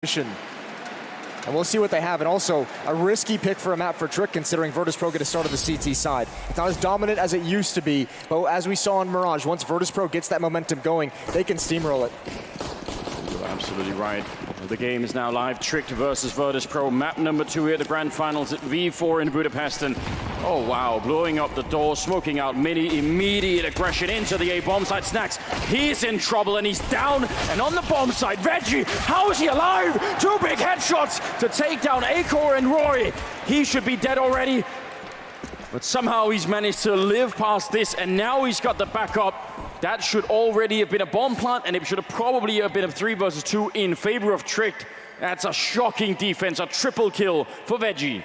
And we'll see what they have. And also, a risky pick for a map for Trick, considering Virtus.pro get to start on the CT side. It's not as dominant as it used to be, but as we saw in Mirage, once Virtus.pro gets that momentum going, they can steamroll it. You're absolutely right. The game is now live. Trick versus Virtus.pro. Map number 2 here, the grand finals at V4 in Budapest. And oh wow, blowing up the door, smoking out Mini, immediate aggression into the A bomb site. Snacks, he's in trouble and he's down. And on the bomb site, Veggie, how is he alive? 2 big headshots to take down Acor and Roy. He should be dead already. But somehow he's managed to live past this, and now he's got the backup. That should already have been a bomb plant, and it should have probably have been a 3 versus 2 in favor of Trick. That's a shocking defense, a triple kill for Veggie.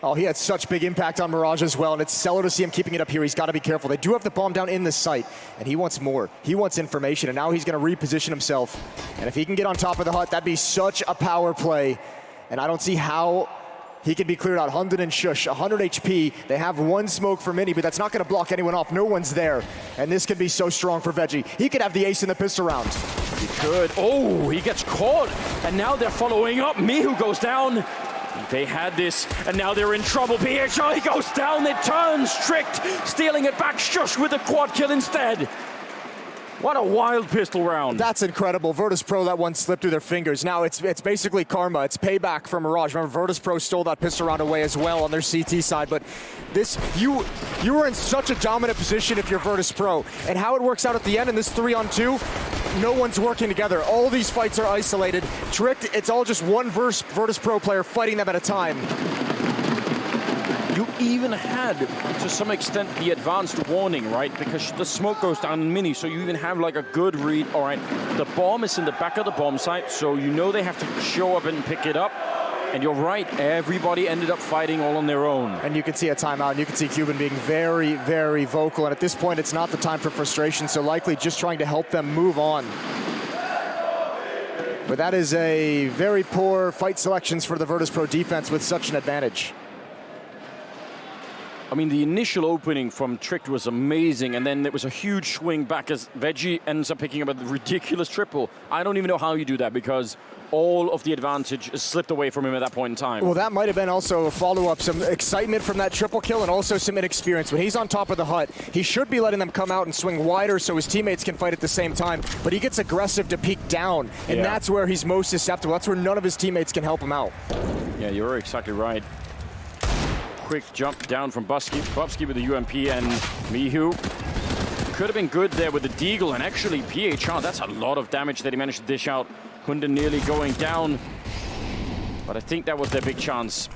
Oh, he had such big impact on Mirage as well, and it's stellar to see him keeping it up here. He's got to be careful. They do have the bomb down in the site, and he wants more. He wants information, and now he's going to reposition himself. And if he can get on top of the hut, that'd be such a power play. And I don't see how he can be cleared out. 100 and Shush, 100 HP. They have 1 smoke for Mini, but that's not going to block anyone off. No one's there. And this could be so strong for Veggie. He could have the ace in the pistol round. He could. Oh, he gets caught. And now they're following up. Mihu goes down. They had this, and now they're in trouble. PHR, he goes down. It turns. Tricked, stealing it back. Shush with a quad kill instead. What a wild pistol round. That's incredible. Virtus.pro, that one slipped through their fingers. Now it's basically karma. It's payback for Mirage. Remember, Virtus.pro stole that pistol round away as well on their CT side. But this, you were in such a dominant position if you're Virtus.pro. And how it works out at the end in this 3-on-2, no one's working together. All these fights are isolated. Tricked, it's all just one Virtus.pro player fighting them at a time. You even had, to some extent, the advanced warning, right? Because the smoke goes down in Mini, so you even have like a good read. All right, the bomb is in the back of the bomb site, so you know they have to show up and pick it up. And you're right, everybody ended up fighting all on their own. And you can see a timeout, and you can see Cuban being very, very vocal. And at this point, it's not the time for frustration, so likely just trying to help them move on. But that is a very poor fight selections for the Virtus.pro defense with such an advantage. I mean, the initial opening from Tricked was amazing, and then there was a huge swing back as Veggie ends up picking up a ridiculous triple. I don't even know how you do that, because all of the advantage is slipped away from him at that point in time. Well, that might have been also a follow-up, some excitement from that triple kill and also some inexperience. When he's on top of the hut, he should be letting them come out and swing wider so his teammates can fight at the same time, but he gets aggressive to peek down, and that's where he's most susceptible. That's where none of his teammates can help him out. Yeah, you're exactly right. Quick jump down from Bubsky with the UMP, and Mihu could have been good there with the Deagle, and actually PHR, that's a lot of damage that he managed to dish out. Hunden nearly going down, but I think that was their big chance.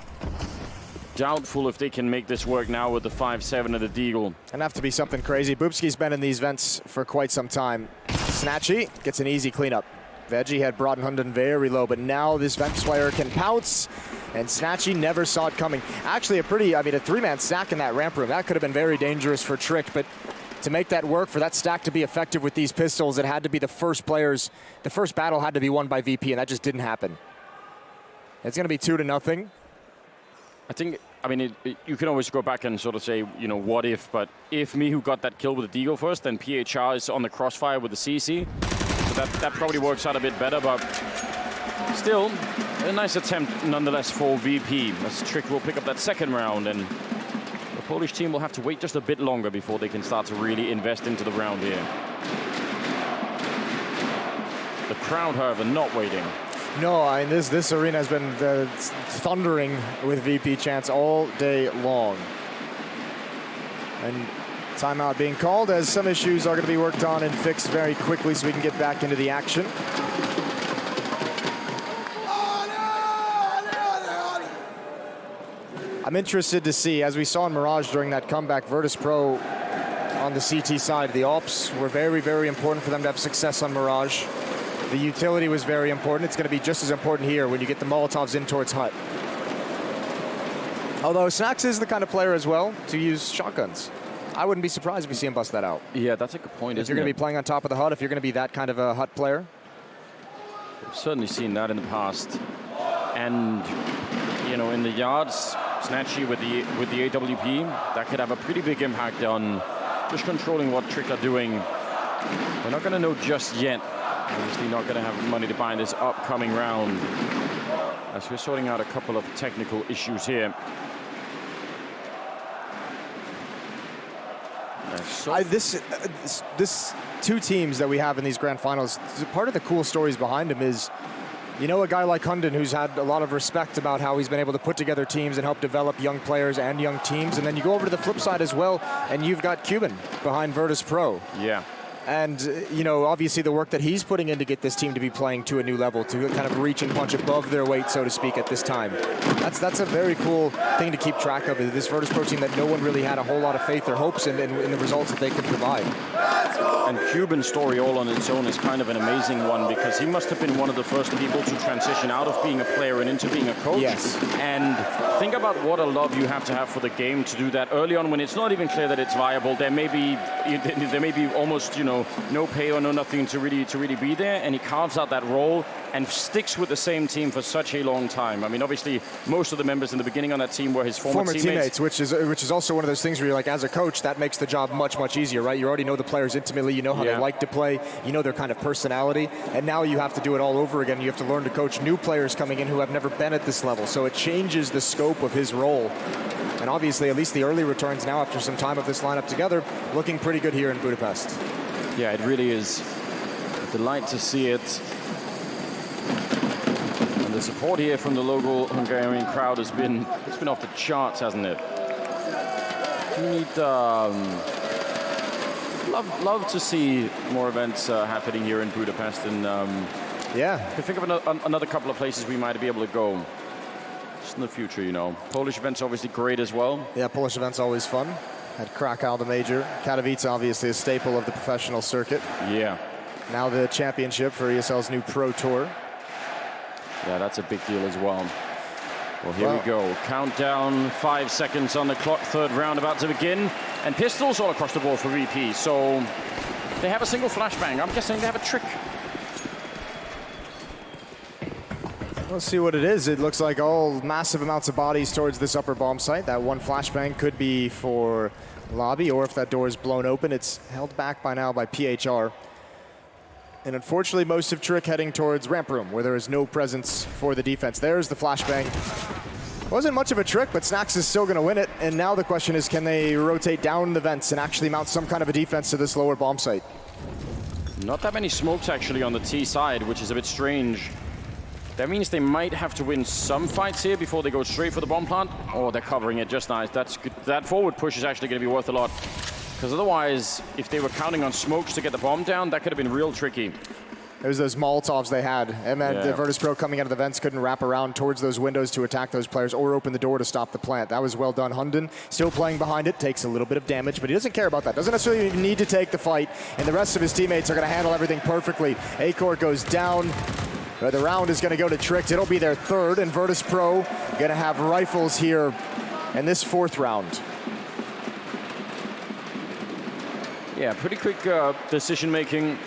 Doubtful if they can make this work now with the 5-7 of the Deagle. Gonna have to be something crazy. Boopski's been in these vents for quite some time. Snatchy gets an easy cleanup. Veggie had brought Hunden very low, but now this vent player can pounce, and Snatchy never saw it coming. Actually, a 3-man stack in that ramp room. That could have been very dangerous for Trick, but to make that work, for that stack to be effective with these pistols, it had to be the first battle had to be won by VP, and that just didn't happen. It's gonna be 2-0. I think, you can always go back and sort of say, you know, what if, but if Mihu got that kill with the Deagle first, then PHR is on the crossfire with the CC. So that probably works out a bit better, but still, a nice attempt nonetheless for VP. As Trick will pick up that second round, and the Polish team will have to wait just a bit longer before they can start to really invest into the round here. The crowd, however, not waiting. No, I mean, this arena has been thundering with VP chants all day long. And timeout being called, as some issues are going to be worked on and fixed very quickly so we can get back into the action. I'm interested to see, as we saw in Mirage during that comeback, Virtus.pro on the CT side, the ops were very, very important for them to have success on Mirage. The utility was very important. It's going to be just as important here when you get the Molotovs in towards hut. Although Snacks is the kind of player as well to use shotguns. I wouldn't be surprised if we see him bust that out. Yeah, that's a good point, if you're going to be playing on top of the hut, if you're going to be that kind of a hut player. We've certainly seen that in the past. And, you know, in the yards, Snatchy with the AWP, that could have a pretty big impact on just controlling what Trick are doing. We're not going to know just yet. Obviously not going to have money to buy in this upcoming round. as we're sorting out a couple of technical issues here. This two teams that we have in these grand finals, part of the cool stories behind them is, you know, a guy like Hunden who's had a lot of respect about how he's been able to put together teams and help develop young players and young teams. And then you go over to the flip side as well, and you've got Cuban behind Virtus.pro. Yeah. And, you know, obviously the work that he's putting in to get this team to be playing to a new level, to kind of reach and punch above their weight, so to speak, at this time. That's a very cool thing to keep track of, this Virtus.pro team that no one really had a whole lot of faith or hopes in the results that they could provide. And Cuban's story all on its own is kind of an amazing one, because he must have been one of the first people to transition out of being a player and into being a coach. Yes. And think about what a love you have to have for the game to do that early on when it's not even clear that it's viable. There may be almost, you know, no pay or no nothing to really be there, and he carves out that role and sticks with the same team for such a long time. I mean, obviously, most of the members in the beginning on that team were his former teammates. Which is also one of those things where you're like, as a coach, that makes the job much, much easier, right? You already know the players intimately, you know how they like to play, you know their kind of personality, and now you have to do it all over again. You have to learn to coach new players coming in who have never been at this level, so it changes the scope of his role. And obviously, at least the early returns now, after some time of this lineup together, looking pretty good here in Budapest. Yeah, it really is a delight to see it. And the support here from the local Hungarian crowd has been off the charts, hasn't it? We need love to see more events happening here in Budapest, and yeah, I can think of another couple of places we might be able to go just in the future. You know, Polish events obviously great as well. Yeah, Polish events always fun. At Krakow, the major. Katowice, obviously a staple of the professional circuit. Yeah. Now the championship for ESL's new Pro Tour. Yeah, that's a big deal as well. Well, here we go. Countdown, 5 seconds on the clock. Third round about to begin. And pistols all across the board for VP. So they have a single flashbang. I'm guessing they have a trick. Let's see what it is. It looks like all massive amounts of bodies towards this upper bomb site. That one flashbang could be for lobby, or if that door is blown open, it's held back by now by PHR. And unfortunately, most of Trick heading towards ramp room, where there is no presence for the defense. There's the flashbang. Wasn't much of a trick, but Snax is still going to win it. And now the question is, can they rotate down the vents and actually mount some kind of a defense to this lower bomb site? Not that many smokes actually on the T side, which is a bit strange. That means they might have to win some fights here before they go straight for the bomb plant. Oh, they're covering it just nice. That's good. That forward push is actually going to be worth a lot. Because otherwise, if they were counting on smokes to get the bomb down, that could have been real tricky. It was those Molotovs they had. And the Virtus.pro coming out of the vents couldn't wrap around towards those windows to attack those players or open the door to stop the plant. That was well done. Hunden still playing behind it, takes a little bit of damage, but he doesn't care about that. Doesn't necessarily even need to take the fight. And the rest of his teammates are going to handle everything perfectly. Acor goes down. The round is going to go to Tricked. It'll be their third, and Virtus.pro going to have rifles here in this fourth round. Yeah, pretty quick decision making,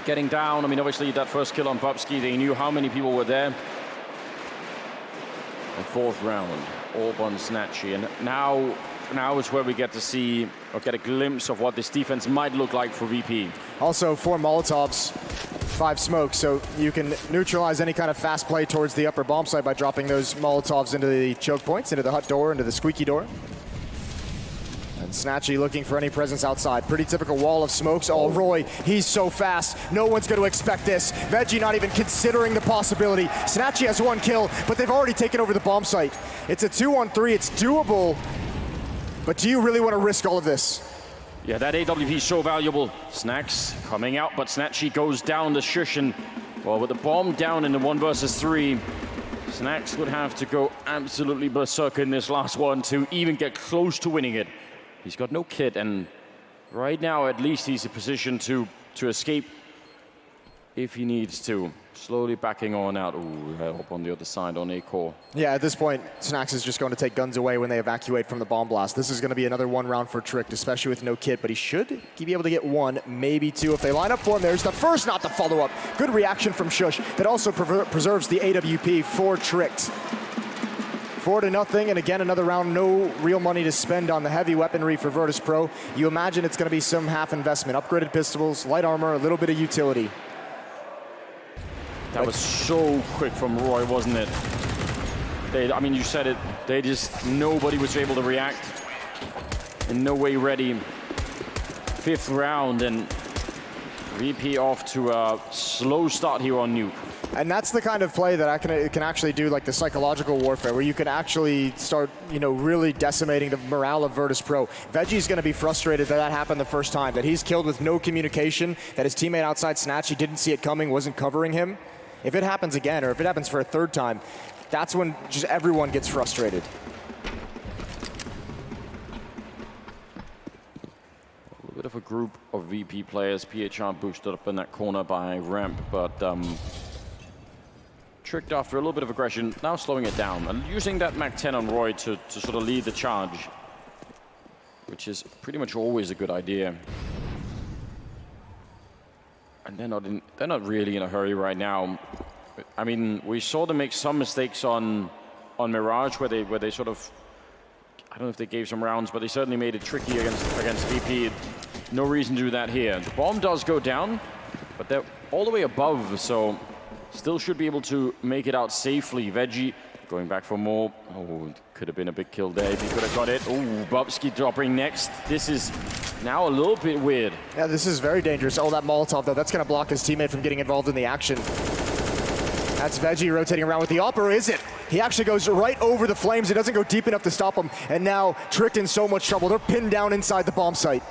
getting down. I mean, obviously that first kill on Bubsky, they knew how many people were there. The fourth round, Orban Snatchy, and now is where we get to see or get a glimpse of what this defense might look like for VP. Also 4 Molotovs, 5 smokes, so you can neutralize any kind of fast play towards the upper bomb site by dropping those Molotovs into the choke points, into the hut door, into the squeaky door. And Snatchy looking for any presence outside. Pretty typical wall of smokes. Oh, Roy, he's so fast. No one's going to expect this. Veggie not even considering the possibility. Snatchy has 1 kill, but they've already taken over the bomb site. It's a 2-on-3. It's doable. But do you really want to risk all of this? Yeah, that AWP is so valuable. Snacks coming out, but Snatchy goes down the shush, and well, with the bomb down in the 1 versus 3, Snacks would have to go absolutely berserk in this last one to even get close to winning it. He's got no kit, and right now at least he's in position to escape if he needs to. Slowly backing on out. Ooh, help on the other side on A-Core. Yeah, at this point, Snax is just going to take guns away when they evacuate from the bomb blast. This is going to be another 1 round for Tricked, especially with no kit, but he should be able to get 1, maybe 2 if they line up for him. There's the first, not the follow-up. Good reaction from Shush that also preserves the AWP for Tricked. 4-0, and again, another round, no real money to spend on the heavy weaponry for Virtus.pro. You imagine it's going to be some half investment. Upgraded pistols, light armor, a little bit of utility. That was so quick from Roy, wasn't it? I mean, you said it. They just, nobody was able to react. In no way ready. 5th round, and VP off to a slow start here on Nuke. And that's the kind of play that can actually do, like the psychological warfare, where you can actually start, you know, really decimating the morale of Virtus.pro. Veggie's going to be frustrated that happened the first time, that he's killed with no communication, that his teammate outside Snatchy didn't see it coming, wasn't covering him. If it happens again, or if it happens for a 3rd time, that's when just everyone gets frustrated. A little bit of a group of VP players. PHR boosted up in that corner by Ramp, but tricked after a little bit of aggression, now slowing it down and using that Mac 10 on Roy to sort of lead the charge, which is pretty much always a good idea. And they're not really in a hurry right now. I mean, we saw them make some mistakes on Mirage where they sort of, I don't know if they gave some rounds, but they certainly made it tricky against VP. No reason to do that here. The bomb does go down, but they're all the way above, so still should be able to make it out safely. Veggie going back for more. Oh, could have been a big kill there if he could have got it. Oh, Bubsky dropping next. This is now a little bit weird. Yeah, this is very dangerous. Oh, that Molotov, though, that's going to block his teammate from getting involved in the action. That's Veggie rotating around with the AWP, or is it? He actually goes right over the flames. It doesn't go deep enough to stop him. And now Tricked in so much trouble. They're pinned down inside the bomb site.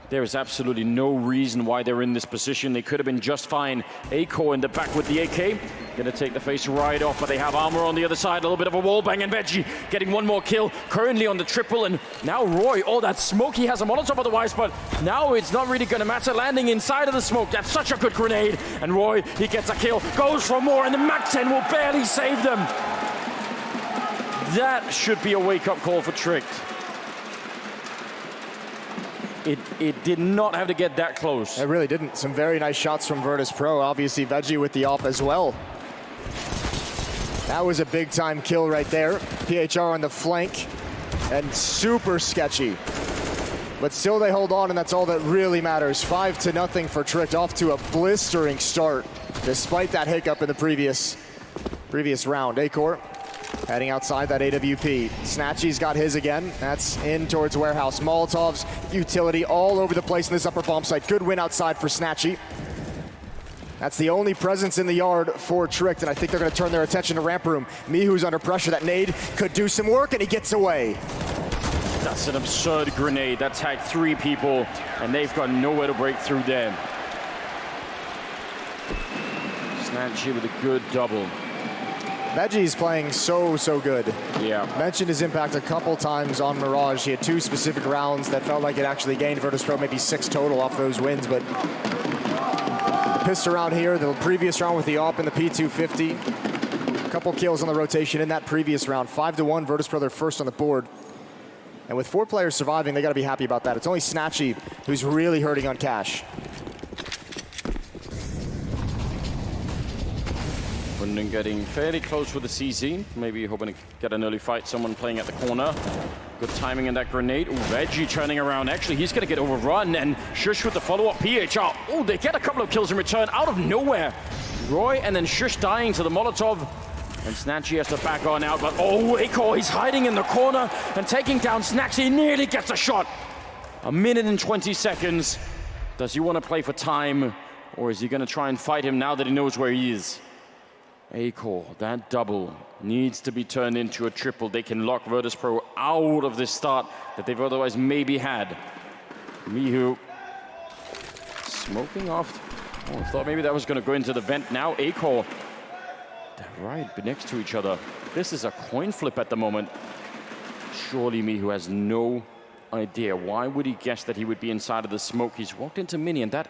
There is absolutely no reason why they're in this position. They could have been just fine. Aiko in the back with the AK. Gonna take the face right off, but they have armor on the other side. A little bit of a wall bang, and Veggie getting one more kill. Currently on the triple, and now Roy. Oh, that smoke. He has a Molotov otherwise, but now it's not really gonna matter. Landing inside of the smoke. That's such a good grenade. And Roy, he gets a kill, goes for more, and the Mac 10 will barely save them. That should be a wake-up call for Tricked. It did not have to get that close. It really didn't. Some very nice shots from Virtus.pro. Obviously, Veggie with the AWP as well. That was a big-time kill right there. PHR on the flank, and super sketchy. But still they hold on, and that's all that really matters. 5-0 for Tricked, off to a blistering start, despite that hiccup in the previous round. Acor heading outside that AWP. Snatchy's got his again. That's in towards warehouse. Molotovs, utility all over the place in this upper bomb site. Good win outside for Snatchy. That's the only presence in the yard for Tricked, and I think they're going to turn their attention to ramp room. Mihu's under pressure. That nade could do some work, and he gets away. That's an absurd grenade. That tagged 3 people, and they've got nowhere to break through there. Snatchy with a good double. Veggie's playing so good. Yeah. Mentioned his impact a couple times on Mirage. He had 2 specific rounds that felt like it actually gained Virtus.pro maybe 6 total off those wins, but pissed around here. The previous round with the AWP and the P250. A couple kills on the rotation in that previous round. 5-1, Virtus.pro they're first on the board. And with 4 players surviving, they got to be happy about that. It's only Snatchy who's really hurting on cash. Winden getting fairly close with the CZ. Maybe hoping to get an early fight. Someone playing at the corner. Good timing in that grenade. Ooh, Veggie turning around. Actually, he's going to get overrun. And Shush with the follow-up. PHR. Oh, they get a couple of kills in return out of nowhere. Roy and then Shush dying to the Molotov. And Snatchy has to back on out. But oh, Iko, he's hiding in the corner and taking down Snatchy. Nearly gets a shot. 1 minute and 20 seconds. Does he want to play for time? Or is he going to try and fight him now that he knows where he is? Acor, that double needs to be turned into a triple. They can lock Virtus.pro out of this start that they've otherwise maybe had. Mihu smoking off. Oh, I thought maybe that was going to go into the vent. Now Acor, they're right next to each other. This is a coin flip at the moment. Surely Mihu has no idea. Why would he guess that he would be inside of the smoke? He's walked into Mini, and that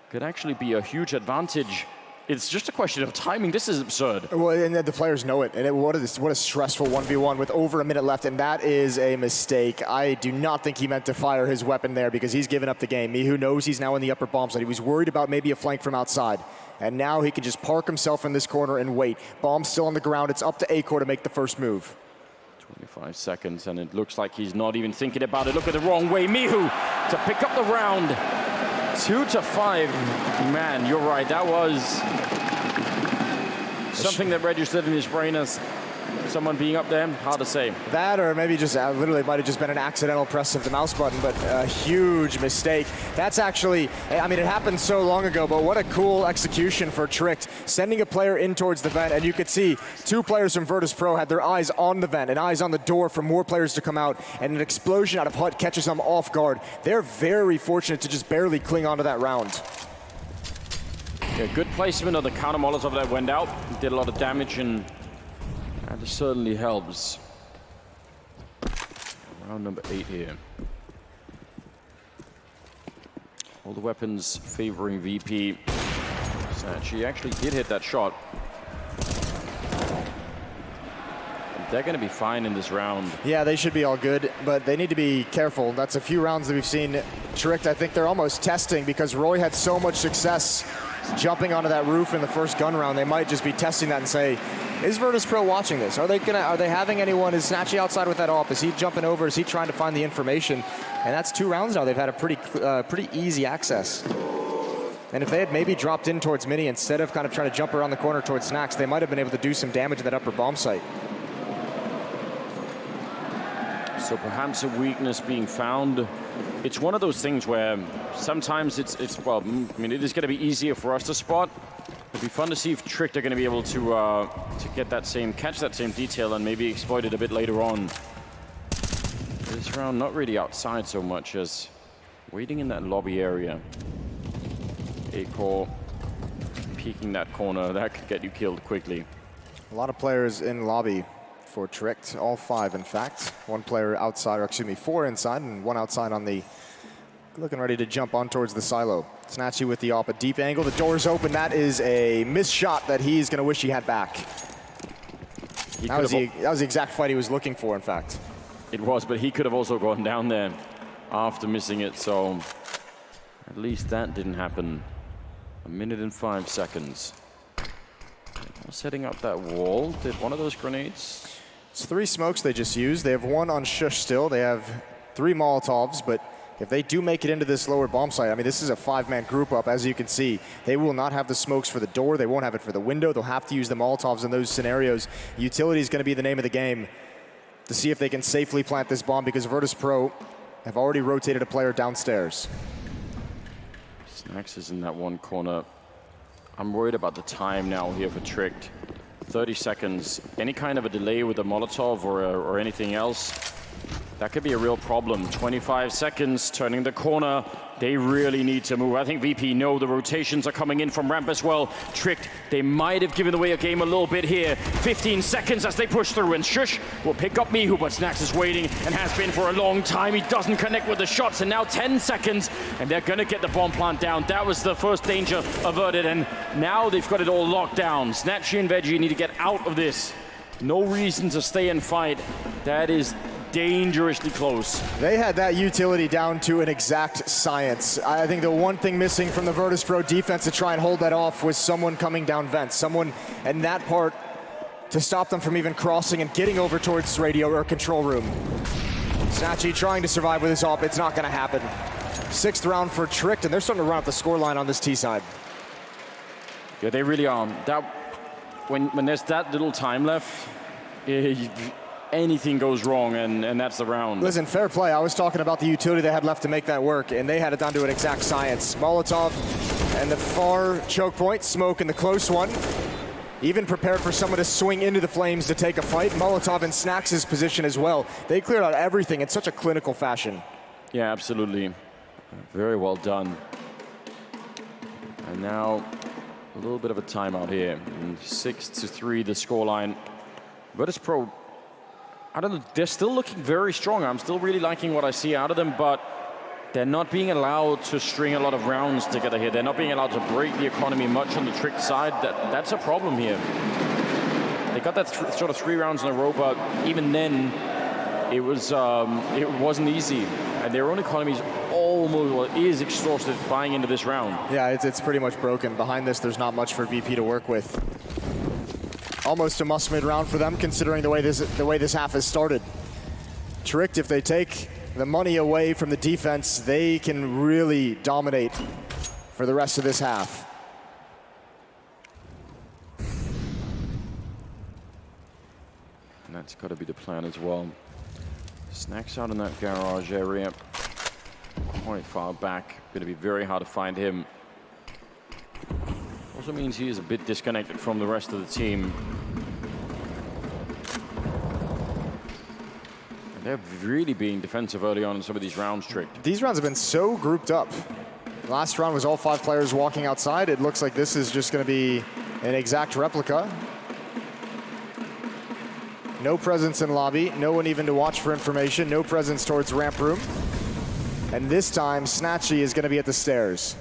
could actually be a huge advantage. It's just a question of timing. This is absurd. Well, and the players know it. And what a stressful 1v1 with over a minute left. And that is a mistake. I do not think he meant to fire his weapon there because he's given up the game. Mihu knows he's now in the upper bomb site. He was worried about maybe a flank from outside. And now he can just park himself in this corner and wait. Bomb's still on the ground. It's up to Acor to make the first move. 25 seconds, and it looks like he's not even thinking about it. Look at the wrong way. Mihu to pick up the round. 2-5. Man, you're right. That was something that registered in his brain as someone being up there? Hard to say. That, or maybe just literally might have just been an accidental press of the mouse button, but a huge mistake. That's actually, I mean, it happened so long ago, but what a cool execution for Tricked, sending a player in towards the vent, and you could see two players from Virtus.pro had their eyes on the vent and eyes on the door for more players to come out, and an explosion out of Hut catches them off guard. They're very fortunate to just barely cling onto that round. Yeah, good placement of the counter Molotov that went out. Did a lot of damage, and it certainly helps. Round number 8 here. All the weapons favoring VP. She actually did hit that shot. They're going to be fine in this round. Yeah, they should be all good, but they need to be careful. That's a few rounds that we've seen Tricked. I think they're almost testing because Roy had so much success jumping onto that roof in the first gun round. They might just be testing that and say, is Virtus.pro watching this? Are they having anyone? Is Snatchy outside with that AWP? Is he jumping over? Is he trying to find the information? And that's 2 rounds now. They've had a pretty easy access. And if they had maybe dropped in towards Mini instead of kind of trying to jump around the corner towards Snacks, they might have been able to do some damage in that upper bomb site. So perhaps a weakness being found. It's one of those things where sometimes well, I mean, it is going to be easier for us to spot. It'd be fun to see if Tricked are going to be able to get that catch that same detail and maybe exploit it a bit later on. This round not really outside so much as waiting in that lobby area. A-core peeking that corner, that could get you killed quickly. A lot of players in lobby for Tricked, all 5 in fact. 1 player outside, or excuse me, 4 inside and 1 outside on the, looking ready to jump on towards the silo. Snatchy with the AWP, a deep angle, the door's open. That is a missed shot that he's gonna wish he had back. That was the exact fight he was looking for, in fact. It was, but he could have also gone down there after missing it, so at least that didn't happen. 1 minute and 5 seconds. Setting up that wall. Did one of those grenades? It's 3 smokes they just used. They have 1 on Shush still. They have 3 Molotovs, but if they do make it into this lower bomb site, I mean, this is a 5-man group up, as you can see. They will not have the smokes for the door. They won't have it for the window. They'll have to use the Molotovs in those scenarios. Utility is going to be the name of the game to see if they can safely plant this bomb, because Virtus.pro have already rotated a player downstairs. Snacks is in that one corner. I'm worried about the time now here for Tricked. 30 seconds. Any kind of a delay with a Molotov or anything else, that could be a real problem. 25 seconds, turning the corner. They really need to move. I think VP know the rotations are coming in from ramp as well. Tricked, they might have given away a game a little bit here. 15 seconds as they push through, and Shush will pick up Mihu, but Snacks is waiting and has been for a long time. He doesn't connect with the shots, and now 10 seconds, and they're gonna get the bomb plant down. That was the first danger averted, and now they've got it all locked down. Snatchy and Veggie need to get out of this. No reason to stay and fight. That is dangerously close. They had that utility down to an exact science. I think the one thing missing from the Virtus.pro defense to try and hold that off was someone coming down vents, someone in that part to stop them from even crossing and getting over towards radio or control room. Snatchy trying to survive with his AWP. It's not going to happen. 6th round for Tricked, and they're starting to run up the scoreline on this T side. Yeah, they really are. That when there's that little time left, anything goes wrong, and that's the round. Listen, fair play. I was talking about the utility they had left to make that work, and they had it down to an exact science. Molotov and the far choke point, smoke in the close one. Even prepared for someone to swing into the flames to take a fight. Molotov in Snacks' position as well. They cleared out everything in such a clinical fashion. Yeah, absolutely. Very well done. And now a little bit of a timeout here. And 6-3 the scoreline. Virtus.pro, I don't know, they're still looking very strong. I'm still really liking what I see out of them, but they're not being allowed to string a lot of rounds together here. They're not being allowed to break the economy much on the Tricked side. That's a problem here. They got that sort of 3 rounds in a row, but even then, it wasn't easy. And their own economy is exhausted buying into this round. Yeah, it's pretty much broken. Behind this, there's not much for VP to work with. Almost a must-win round for them, considering the way this half has started. Tricked, if they take the money away from the defense, they can really dominate for the rest of this half. And that's got to be the plan as well. Snacks out in that garage area. Quite far back. Going to be very hard to find him. Also means he is a bit disconnected from the rest of the team. And they're really being defensive early on in some of these rounds, Trick. These rounds have been so grouped up. Last round was all 5 players walking outside. It looks like this is just going to be an exact replica. No presence in lobby, no one even to watch for information, no presence towards ramp room. And this time, Snatchy is going to be at the stairs.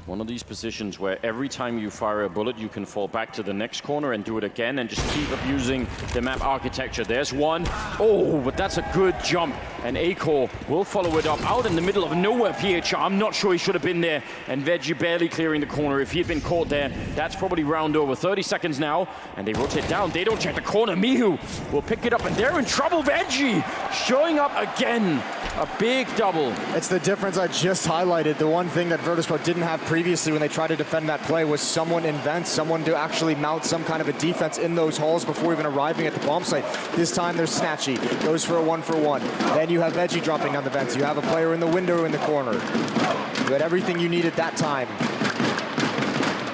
One of these positions where every time you fire a bullet, you can fall back to the next corner and do it again and just keep abusing the map architecture. There's one. Oh, but that's a good jump. And Acor will follow it up out in the middle of nowhere, PHR. I'm not sure he should have been there. And Veggie barely clearing the corner. If he had been caught there, that's probably round over. 30 seconds now, and they rotate down. They don't check the corner. Mihu will pick it up, and they're in trouble. Veggie showing up again. A big double. It's the difference I just highlighted. The one thing that Virtus.pro didn't have previously when they tried to defend that play was someone in vents, someone to actually mount some kind of a defense in those halls before even arriving at the bomb site. This time there's Snatchy, goes for a 1-for-1. Then you have Veggie dropping down the vents. You have a player in the window in the corner. You had everything you needed that time.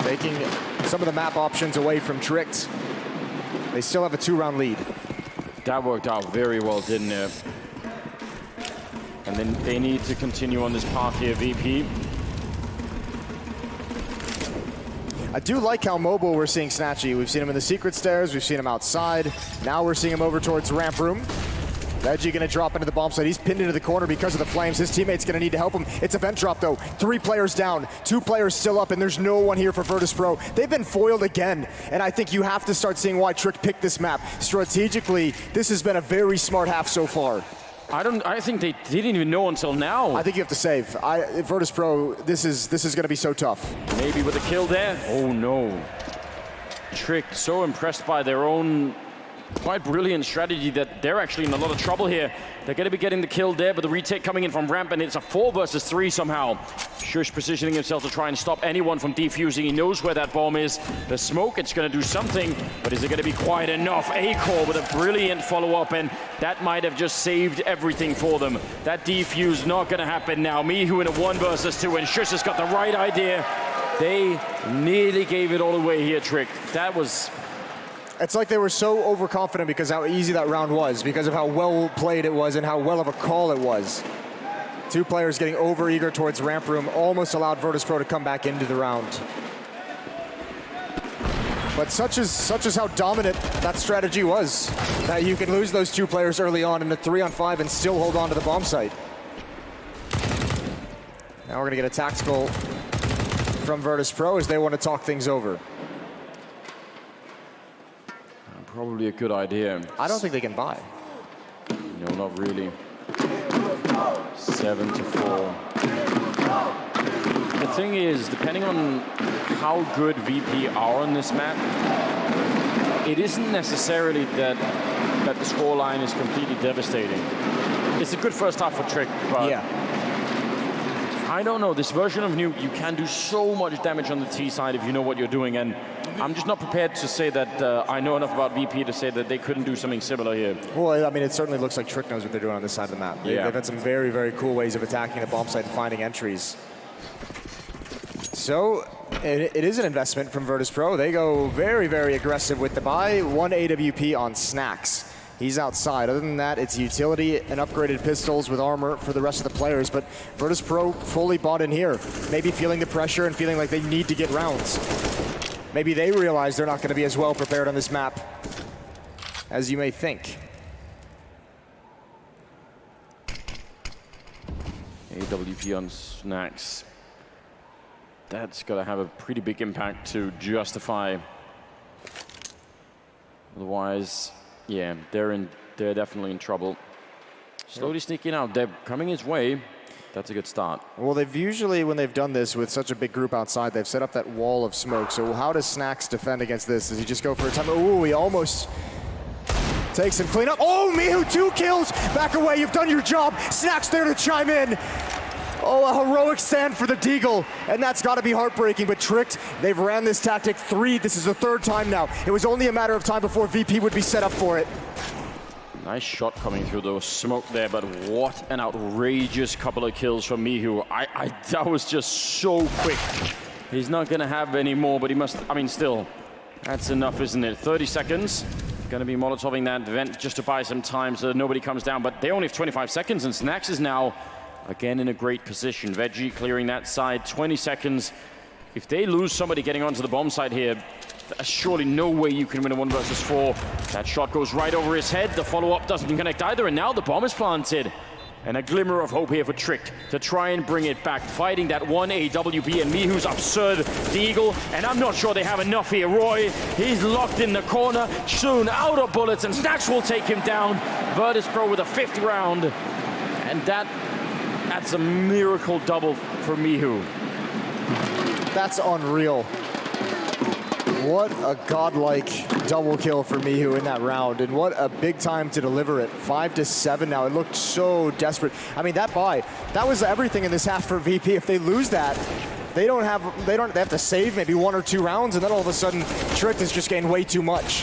Taking some of the map options away from Tricked. They still have a 2-round lead. That worked out very well, didn't it? And then they need to continue on this path here, VP. I do like how mobile we're seeing Snatchy. We've seen him in the secret stairs, we've seen him outside. Now we're seeing him over towards the ramp room. Veggie gonna drop into the bomb site. He's pinned into the corner because of the flames. His teammate's gonna need to help him. It's a vent drop though. 3 players down, 2 players still up, and there's no one here for Virtus.pro. They've been foiled again, and I think you have to start seeing why Trick picked this map. Strategically, this has been a very smart half so far. I think they didn't even know until now. I think you have to save. Virtus.pro, this is gonna be so tough. Maybe with a kill there. Oh no. Trick so impressed by their own quite brilliant strategy that they're actually in a lot of trouble here. They're going to be getting the kill there, but the retake coming in from ramp, and it's a 4 versus 3 somehow. Shush positioning himself to try and stop anyone from defusing. He knows where that bomb is. The smoke, it's going to do something, but is it going to be quite enough? Acor with a brilliant follow-up, and that might have just saved everything for them. That defuse not going to happen now. Mihu in a 1 versus 2, and Shush has got the right idea. They nearly gave it all away here, Trick. That was... It's like they were so overconfident because how easy that round was, because of how well played it was and how well of a call it was. 2 players getting over-eager towards ramp room almost allowed Virtus.pro to come back into the round. But such is how dominant that strategy was, that you can lose those 2 players early on in a 3-on-5 and still hold on to the bomb site. Now we're gonna get a tactical from Virtus.pro as they want to talk things over. Probably a good idea. I don't think they can buy. No, not really. 7-4. The thing is, depending on how good VP are on this map, it isn't necessarily that the scoreline is completely devastating. It's a good first half for Trick, but yeah. I don't know. This version of Nuke, you can do so much damage on the T side if you know what you're doing, and I'm just not prepared to say that I know enough about VP to say that they couldn't do something similar here. Well, I mean, it certainly looks like Trick knows what they're doing on this side of the map. Yeah. They've had some very, very cool ways of attacking the bomb site and finding entries. So, it is an investment from Virtus.pro. They go very, very aggressive with the buy. 1 AWP on Snacks. He's outside. Other than that, it's utility and upgraded pistols with armor for the rest of the players. But Virtus.pro fully bought in here. Maybe feeling the pressure and feeling like they need to get rounds. Maybe they realize they're not going to be as well prepared on this map as you may think. AWP on Snacks. That's got to have a pretty big impact to justify. Otherwise, yeah, they're definitely in trouble. Slowly sneaking out. They're coming his way. That's a good start. Well, they've usually, when they've done this with such a big group outside, they've set up that wall of smoke. So how does Snacks defend against this? Does he just go for a time? Ooh, he almost takes some cleanup. Oh, Mihu, 2 kills. Back away, you've done your job. Snacks there to chime in. Oh, a heroic stand for the Deagle, and that's got to be heartbreaking, but tricked. They've ran this tactic this is the third time now. It was only a matter of time before VP would be set up for it. Nice shot coming through the smoke there, but what an outrageous couple of kills from Mihu. That was just so quick. He's not gonna have any more, but he must, I mean, still, that's enough, isn't it? 30 seconds. Gonna be molotoving that vent just to buy some time so nobody comes down, but they only have 25 seconds, and Snax is now again in a great position. Veggie clearing that side, 20 seconds. If they lose somebody getting onto the bomb side here, there's surely no way you can win a 1 versus 4. That shot goes right over his head. The follow-up doesn't connect either, and now the bomb is planted. And a glimmer of hope here for Trick to try and bring it back. Fighting that 1 AWP and Mihu's absurd Deagle, and I'm not sure they have enough here. Roy, he's locked in the corner, soon out of bullets, and Snax will take him down. Virtus.pro with a 5th round, and that's a miracle double for Mihu. That's unreal. What a godlike double kill for Mihu in that round, and what a big time to deliver it. 5-7 now. It looked so desperate. I mean, that was everything in this half for VP. If they lose that, they have to save maybe 1 or 2 rounds, and then all of a sudden, Trick is just getting way too much.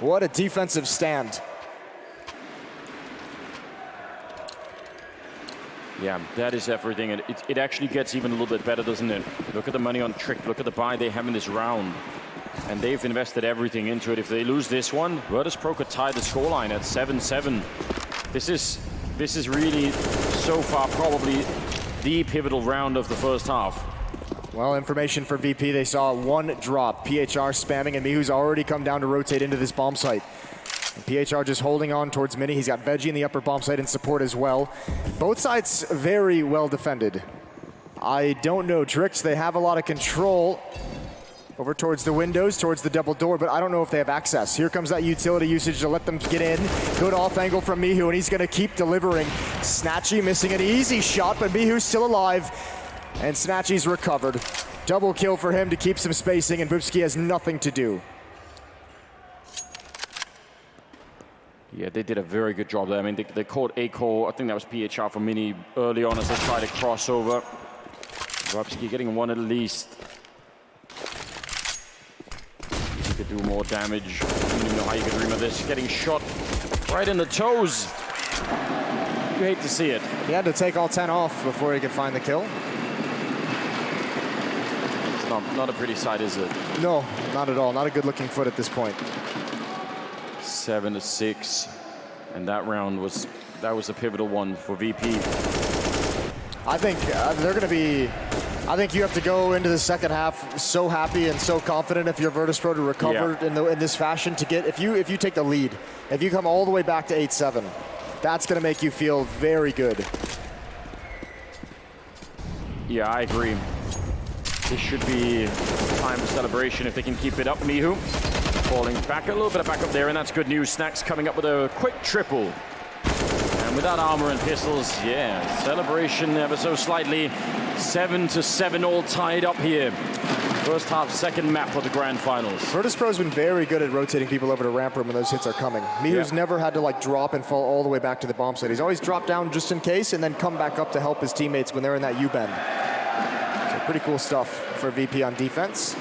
What a defensive stand. Yeah, that is everything, and it actually gets even a little bit better, doesn't it? Look at the money on Trick, look at the buy they have in this round. And they've invested everything into it. If they lose this one, Virtus.pro could tie the scoreline at 7-7. This is really, so far, probably the pivotal round of the first half. Well, information for VP, they saw 1 drop. PHR spamming, and Mihu's already come down to rotate into this bomb site. And PHR just holding on towards Mini. He's got Veggie in the upper bomb site in support as well. Both sides very well defended. I don't know, Tricks, they have a lot of control over towards the windows, towards the double door, but I don't know if they have access. Here comes that utility usage to let them get in. Good off angle from Mihu, and he's gonna keep delivering. Snatchy missing an easy shot, but Mihu's still alive, and Snatchy's recovered. Double kill for him to keep some spacing, and Bubski has nothing to do. Yeah, they did a very good job there. I mean, they caught A-Core, I think that was PHR for Mini early on as they tried to cross over. Bubski getting 1 at least. Could do more damage. I don't even know how you could dream of this. Getting shot right in the toes. You hate to see it. He had to take all 10 off before he could find the kill. It's not a pretty sight, is it? No, not at all. Not a good looking foot at this point. 7-6. And that round was a pivotal one for VP. I think they're going to be... I think you have to go into the second half so happy and so confident if you're Virtus.pro to recover in this fashion to get, if you take the lead, if you come all the way back to 8-7, that's going to make you feel very good. Yeah, I agree. This should be time for celebration if they can keep it up. Mihu falling back a little bit of back up there, and that's good news. Snax coming up with a quick triple. And without armor and pistols, yeah, celebration ever so slightly. 7-7 all tied up here. First half, second map of the grand finals. Virtus.pro's been very good at rotating people over to ramp room when those hits are coming. Mihu's never had to like drop and fall all the way back to the bomb site. He's always dropped down just in case and then come back up to help his teammates when they're in that U-bend. So pretty cool stuff for VP on defense.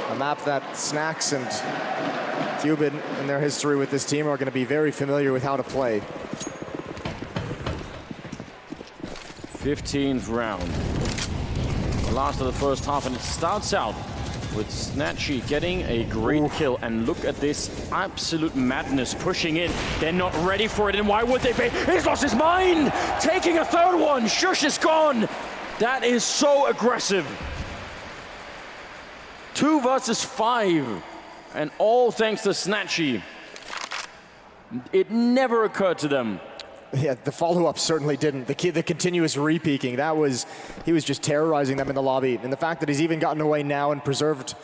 A map that Snax and Cuban in their history with this team are going to be very familiar with how to play. 15th round. The last of the first half, and it starts out with Snatchy getting a great kill. And look at this absolute madness pushing in. They're not ready for it, and why would they be? He's lost his mind! Taking a 3rd one! Shush is gone! That is so aggressive. 2 versus 5, and all thanks to Snatchy. It never occurred to them. Yeah, the follow-up certainly didn't. The continuous re-peeking, he was just terrorizing them in the lobby. And the fact that he's even gotten away now and preserved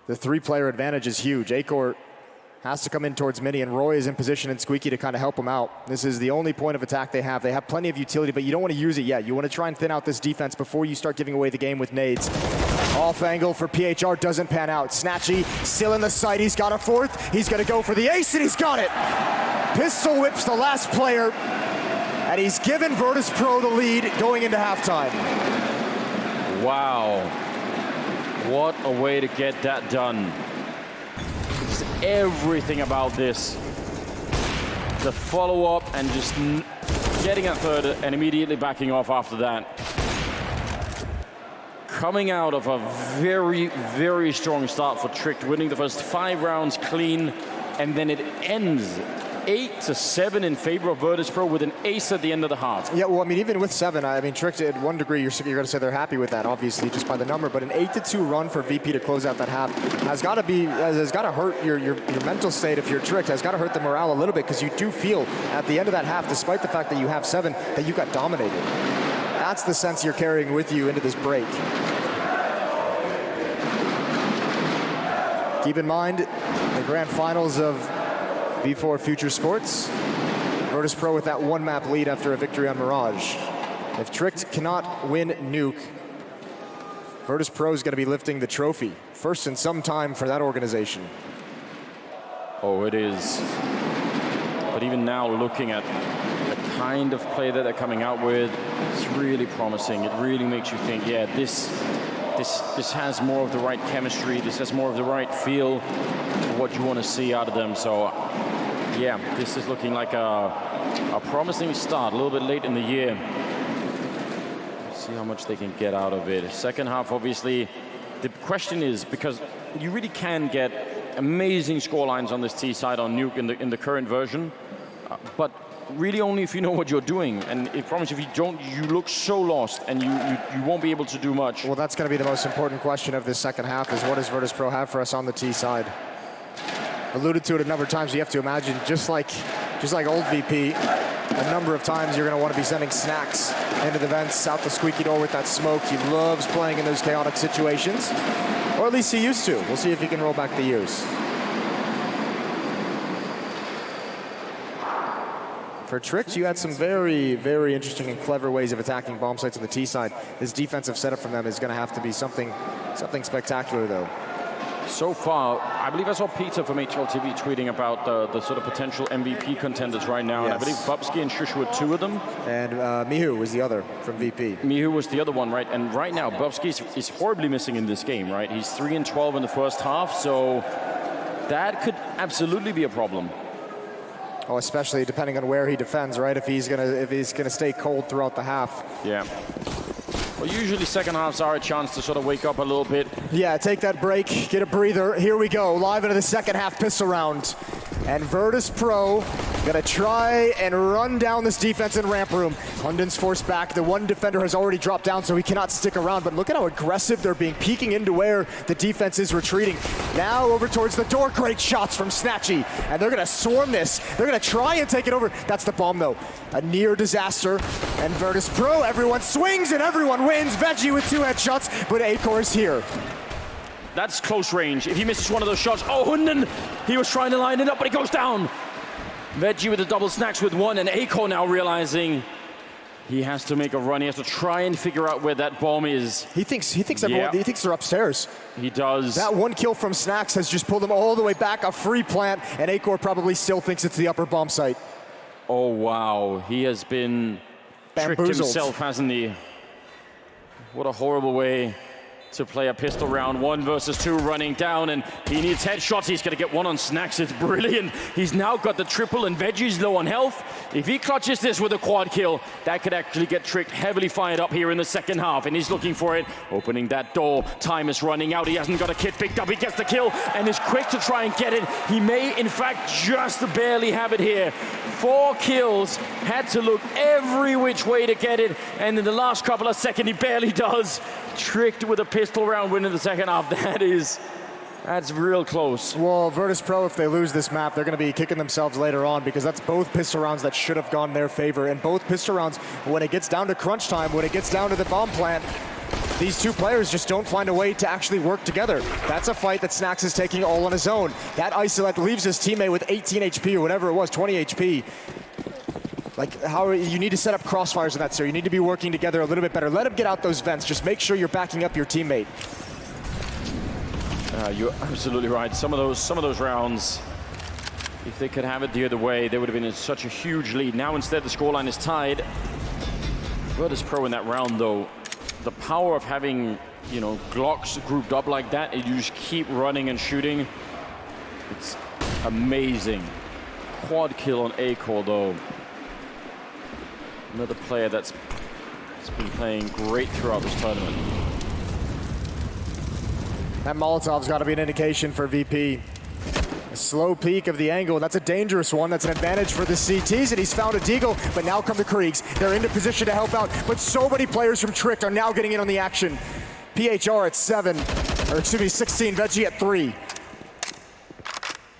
the 3-player advantage is huge. A-Core has to come in towards Mini, and Roy is in position and Squeaky to kind of help him out. This is the only point of attack they have. They have plenty of utility, but you don't want to use it yet. You want to try and thin out this defense before you start giving away the game with nades. Off angle for PHR doesn't pan out. Snatchy still in the sight. He's got a 4th. He's going to go for the ace, and he's got it. Pistol whips the last player. and he's given Virtus.pro the lead going into halftime. Wow. What a way to get that done. Just everything about this. The follow-up and just getting a third and immediately backing off after that. Coming out of a very, very strong start for Tricked, winning the first 5 rounds clean, and then it ends 8-7 in favor of Virtus.pro with an ace at the end of the half. Yeah, well, I mean, even with 7, I mean, Tricked at 1 degree, you're going to say they're happy with that, obviously, just by the number. But an 8-2 run for VP to close out that half has got to hurt your mental state if you're Tricked. Has got to hurt the morale a little bit, because you do feel at the end of that half, despite the fact that you have 7, that you got dominated. That's the sense you're carrying with you into this break. Keep in mind, the grand finals of V4 Future Sports, Virtus.pro with that 1-map lead after a victory on Mirage. If Tricked cannot win Nuke, Virtus.pro is going to be lifting the trophy. First in some time for that organization. Oh, it is. But even now, looking at the kind of play that they're coming out with, it's really promising. It really makes you think, yeah, this has more of the right chemistry. This has more of the right feel for what you want to see out of them. So, yeah, this is looking like a promising start. A little bit late in the year. See how much they can get out of it. Second half, obviously, the question is, because you really can get amazing score lines on this T side on Nuke in the current version, but really only if you know what you're doing. And I promise, if you don't, you look so lost and you won't be able to do much. Well, that's going to be the most important question of this second half, is what does Virtus.pro have for us on the T side? Alluded to it a number of times. You have to imagine, just like old VP, a number of times you're going to want to be sending snacks into the vents, out the squeaky door with that smoke. He loves playing in those chaotic situations, or at least he used to. We'll see if he can roll back the years. For Tricked, you had some very, very interesting and clever ways of attacking bomb sites on the T side. This defensive setup from them is going to have to be something spectacular, though. So far, I believe I saw Peter from HLTV tweeting about the sort of potential MVP contenders right now. Yes. And I believe Bubsky and Shush were 2 of them. And Mihu was the other from VP. Mihu was the other one, right? And right now, Bubsky is horribly missing in this game, right? He's 3-12 in the first half, so that could absolutely be a problem. Oh, especially depending on where he defends, right? If he's gonna stay cold throughout the half. Yeah. Well, usually second halves are a chance to sort of wake up a little bit. Yeah, take that break, get a breather. Here we go, live into the second half pistol round. And Virtus.pro gonna try and run down this defense in ramp room. Hunden's forced back. The one defender has already dropped down, so he cannot stick around. But look at how aggressive they're being, peeking into where the defense is retreating. Now over towards the door. Great shots from Snatchy. And they're gonna swarm this. They're gonna try and take it over. That's the bomb, though. A near disaster. And Virtus.pro, everyone swings and everyone wins. Veggie with 2 headshots, but Acor is here. That's close range. If he misses one of those shots, oh, Hunden, he was trying to line it up, but he goes down. Veggie with the double snacks with 1, and Acor now realizing he has to make a run. He has to try and figure out where that bomb is. He thinks they're upstairs. He does. That 1 kill from Snacks has just pulled him all the way back, a free plant, and Acor probably still thinks it's the upper bomb site. Oh, wow. He has been tricked himself, hasn't he? What a horrible way to play a pistol round. 1 versus 2 running down, and he needs headshots. He's gonna get 1 on Snacks. It's brilliant. He's now got the triple, and Veggie's low on health. If he clutches this with a quad kill, that could actually get Tricked heavily fired up here in the second half, and he's looking for it, opening that door. Time is running out. He hasn't got a kit picked up. He gets the kill and is quick to try and get it. He may, in fact, just barely have it here. 4 kills, had to look every which way to get it, and in the last couple of seconds, he barely does. Tricked with a pistol round win in the second half. That's real close. Well, Virtus.pro, if they lose this map, they're going to be kicking themselves later on, because that's both pistol rounds that should have gone in their favor. And both pistol rounds, when it gets down to crunch time, when it gets down to the bomb plant, these 2 players just don't find a way to actually work together. That's a fight that Snacks is taking all on his own. That isolate leaves his teammate with 18 HP or whatever it was, 20 HP. Like, you need to set up crossfires in that, sir. You need to be working together a little bit better. Let him get out those vents. Just make sure you're backing up your teammate. You're absolutely right. Some of those rounds, If they could have it the other way, they would have been in such a huge lead. Now instead the scoreline is tied. Virtus.pro in that round though, the power of having, you know, Glocks grouped up like that, and you just keep running and shooting. It's amazing. Quad kill on A-Core though. Another player that's been playing great throughout this tournament. That Molotov's got to be an indication for VP. A slow peak of the angle, and that's a dangerous one. That's an advantage for the CTs, and he's found a deagle, but now come the Kriegs. They're into position to help out, but so many players from Tricked are now getting in on the action. PHR at 7, or excuse me, 16, Veggie at 3.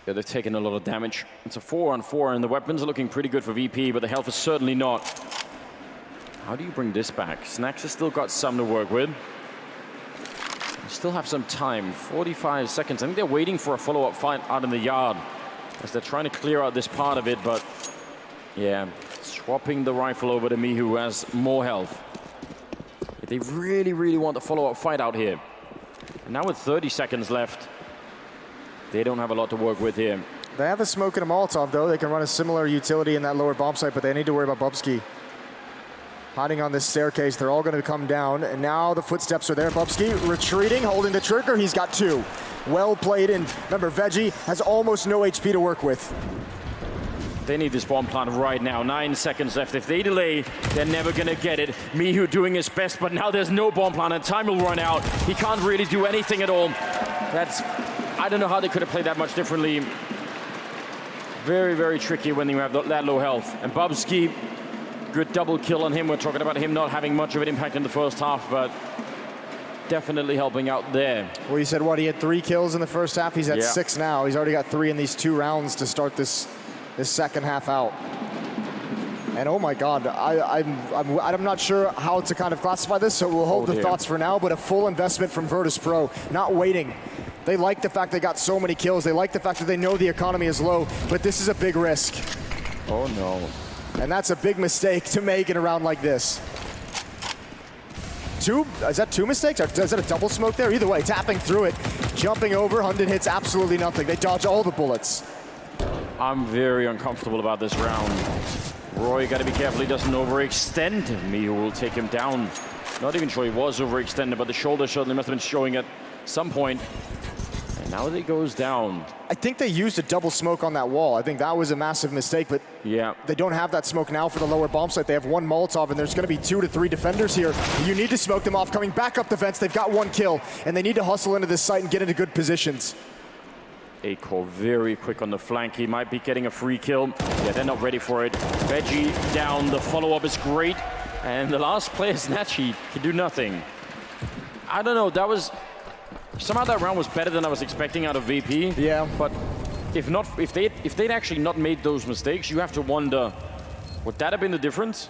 Yeah, they've taken a lot of damage. It's a 4-on-4, and the weapons are looking pretty good for VP, but the health is certainly not. How do you bring this back? Snacks has still got some to work with. They still have some time, 45 seconds. I think they're waiting for a follow-up fight out in the yard as they're trying to clear out this part of it, but yeah, swapping the rifle over to me, who has more health. They really, really want the follow-up fight out here. And now with 30 seconds left, they don't have a lot to work with here. They have a smoke and a Molotov, though. They can run a similar utility in that lower bomb site, but they need to worry about Bubsky. Hiding on this staircase, they're all going to come down, and now the footsteps are there. Bubsky retreating, holding the trigger. He's got 2. Well played, and remember, Veggie has almost no HP to work with. They need this bomb plant right now. 9 seconds left. If they delay, they're never going to get it. Mihu doing his best, but now there's no bomb plant, and time will run out. He can't really do anything at all. I don't know how they could have played that much differently. Very, very tricky when you have that low health. And Bubsky, good double kill on him. We're talking about him not having much of an impact in the first half, but definitely helping out there. Well, you said what? He had 3 kills in the first half. He's at 6 now. He's already got 3 in these 2 rounds to start this second half out. And oh my God, I'm not sure how to kind of classify this, so we'll hold the thoughts for now, but a full investment from Virtus.pro, not waiting. They like the fact they got so many kills. They like the fact that they know the economy is low, but this is a big risk. Oh no. And that's a big mistake to make in a round like this. Is that 2 mistakes? Or is that a double smoke there? Either way, tapping through it, jumping over, Hunden hits absolutely nothing. They dodge all the bullets. I'm very uncomfortable about this round. Roy got to be careful he doesn't overextend. Mihu will take him down. Not even sure he was overextended, but the shoulder certainly must have been showing at some point. And now that he goes down. I think they used a double smoke on that wall. I think that was a massive mistake, but yeah, they don't have that smoke now for the lower bomb site. They have 1 Molotov, and there's going to be 2 to 3 defenders here. You need to smoke them off. Coming back up the fence, they've got 1 kill, and they need to hustle into this site and get into good positions. A-Core very quick on the flank. He might be getting a free kill. Yeah, they're not ready for it. Veggie down. The follow-up is great. And the last player, Snatchy, can do nothing. I don't know. That was... Somehow that round was better than I was expecting out of VP. Yeah. But if they'd actually not made those mistakes, you have to wonder, would that have been the difference?